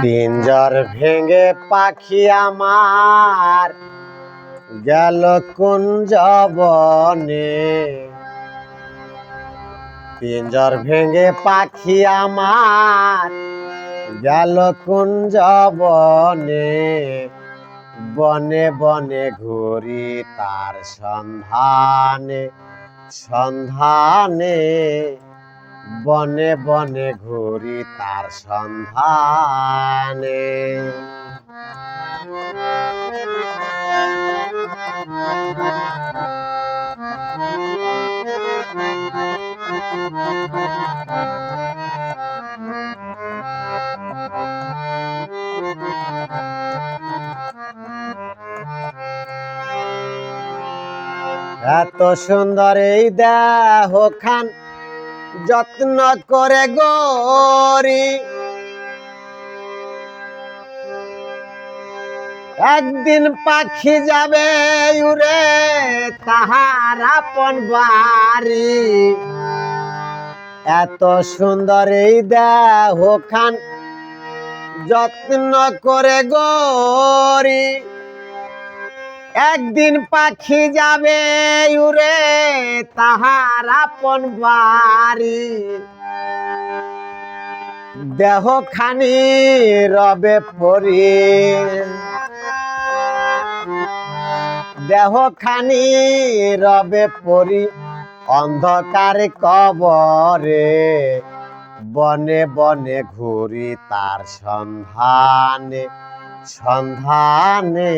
পিঞ্জর ভেঙে পাখি আমার গেল কুঞ্জ বনে। পিঞ্জর ভেঙে পাখি আমার গেল কুঞ্জ বনে। বনে বনে ঘুরি তার সন্ধানে সন্ধানে। বনে বনে ঘুরি তার সন্ধানে। এত সুন্দর এই দেহ খান যত্ন করে গরি। একদিন পাখি যাবে উড়ে তাহার আপন বাড়ি। এত সুন্দর এই দেহ খান যত্ন করে গরি। একদিন পাখি যাবে উড়ে তাহার আপন বাড়ি। দেহ খানি রবে পরি, দেহ খানি রবে পরি অন্ধকার কবরে। বনে বনে ঘুরি তার সন্ধানে সন্ধানে।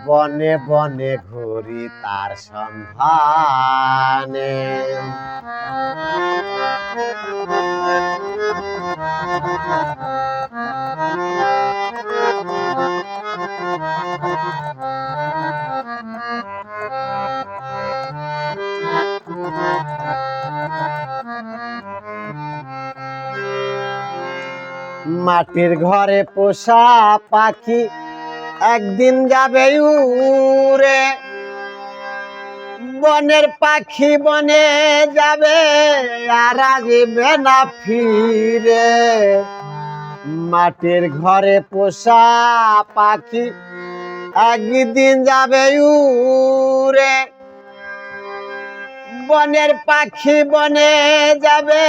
বনে বনে ঘুরি তার সন্ধানে। মাটির ঘরে পোষা পাখি একদিন যাবে উড়ে। বনের পাখি বনে যাবে আর আসবে না ফিরে। মাটির ঘরে পোষা পাখি একদিন যাবে উড়ে। বনের পাখি বনে যাবে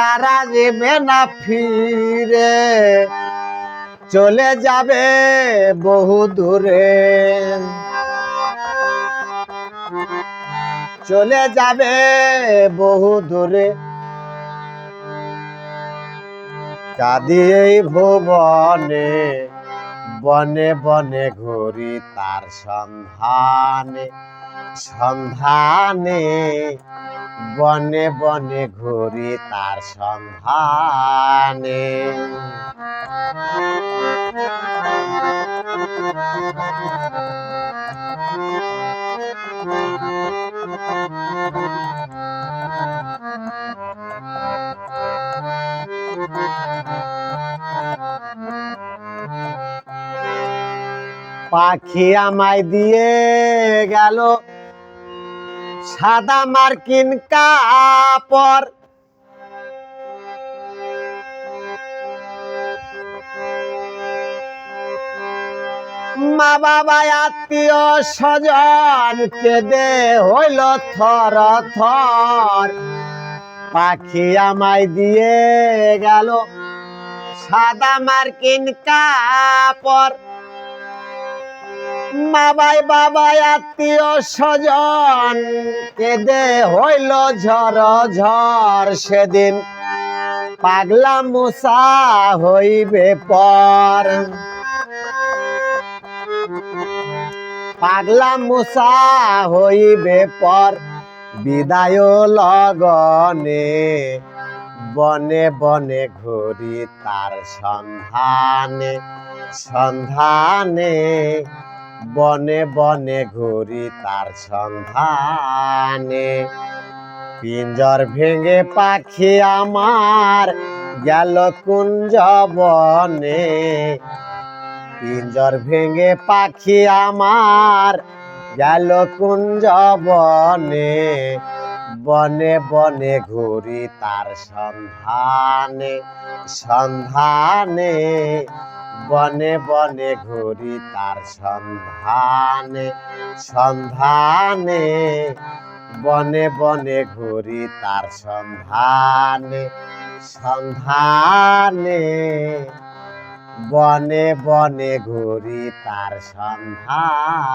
আর আসবে না ফিরে। চলে যাবে বহু দূরে, চলে যাবে বহু দূরে। কাঁদি এই ভুবনে, বনে বনে ঘুরি তার সন্ধানে সন্ধানে। বনে বনে ঘুরি তার সন্ধানে। পাখি আমায় দিয়ে গেল সাদা মার্কিন কাপড়। মা বাবা আত্মীয় স্বজন কেঁদে হইল থর থর। পাখি আমায় দিয়ে গেল সাদা মার্কিন কাপড়। মা বাবা আত্মীয় স্বজন কেঁদে হইল ঝর ঝর। সেদিন পাগলা মুসা হইবে পর, পাগলা মুসা হইবে পর। বিদায় লগনে বনে বনে ঘুরি তার সন্ধানে সন্ধানে। বনে বনে ঘুরি তার সন্ধানে। পিঞ্জর ভেঙে পাখি আমার গেল কুঞ্জ বনে। পিঞ্জর ভেঙে পাখি আমার গেল কুঞ্জ বনে। বনে বনে ঘুরি তার সন্ধানে সন্ধানে বনে বনে ঘুরি তার সন্ধানে সন্ধানে বনে বনে ঘুরি তার সন্ধানে সন্ধানে বনে বনে ঘুরি তার সন্ধানে।